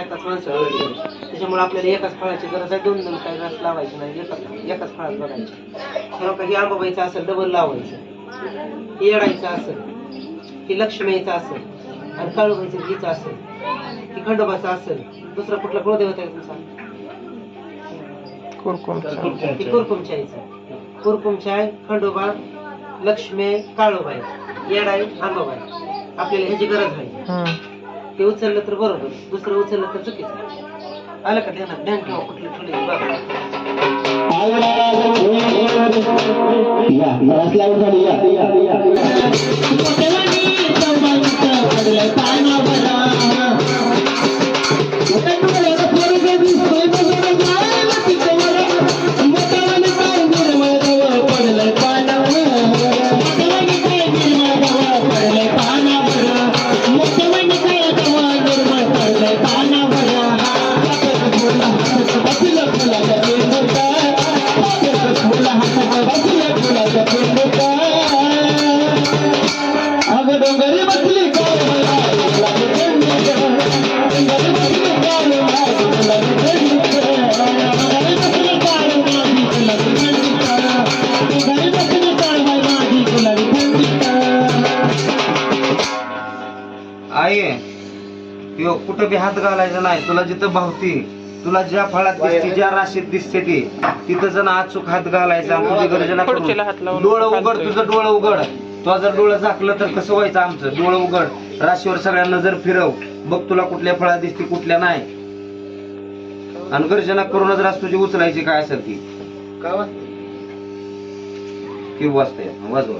एकाच माणसाला लागली. त्याच्यामुळे आपल्याला एकाच फळाची गरज आहे. दोन दोन काही रस लावायचे नाही, एकाच फळात बघायचं. खरं काही आंबाबाईचं असेल डबल लावायचं, ही येडायचं असेल, ही लक्ष्मीचं असेल आणि काळूबाईचं घीचं असेल, ही खंडोबाचं असेल. दुसरा कुठला कुळदेवता आहे तुमचा? कुरकुमचाय, खंडोबा, लक्ष्मी, काळूबाई, येडाई, आंबाबाई. आपल्याला ह्याची गरज आहे. ते उचललं तर बरोबर, दुसरं उचललं तर चुकीचं. आलं का ध्यानात? ध्यान ठेवा कुठली ठेवली कुठं बी हात घालायचा नाही. तुला जिथं भावती, तुला ज्या फळात दिसते, ज्या राशीत दिसते ती तिथं जण अचूक हात घालायचा. तुझी गर्जना करून डोळं उघड, तुझं डोळं उघड. तुझं जर डोळं झाकलं तर कसं व्हायचं आमचं? डोळं उघड, राशीवर सगळ्या नजर फिरव, बघ तुला कुठल्या फळात दिसते कुठल्या नाही. आणि गर्जना करूनच रास तुझी उचलायची काय असेल ती. किंवा वाजते वाजवा.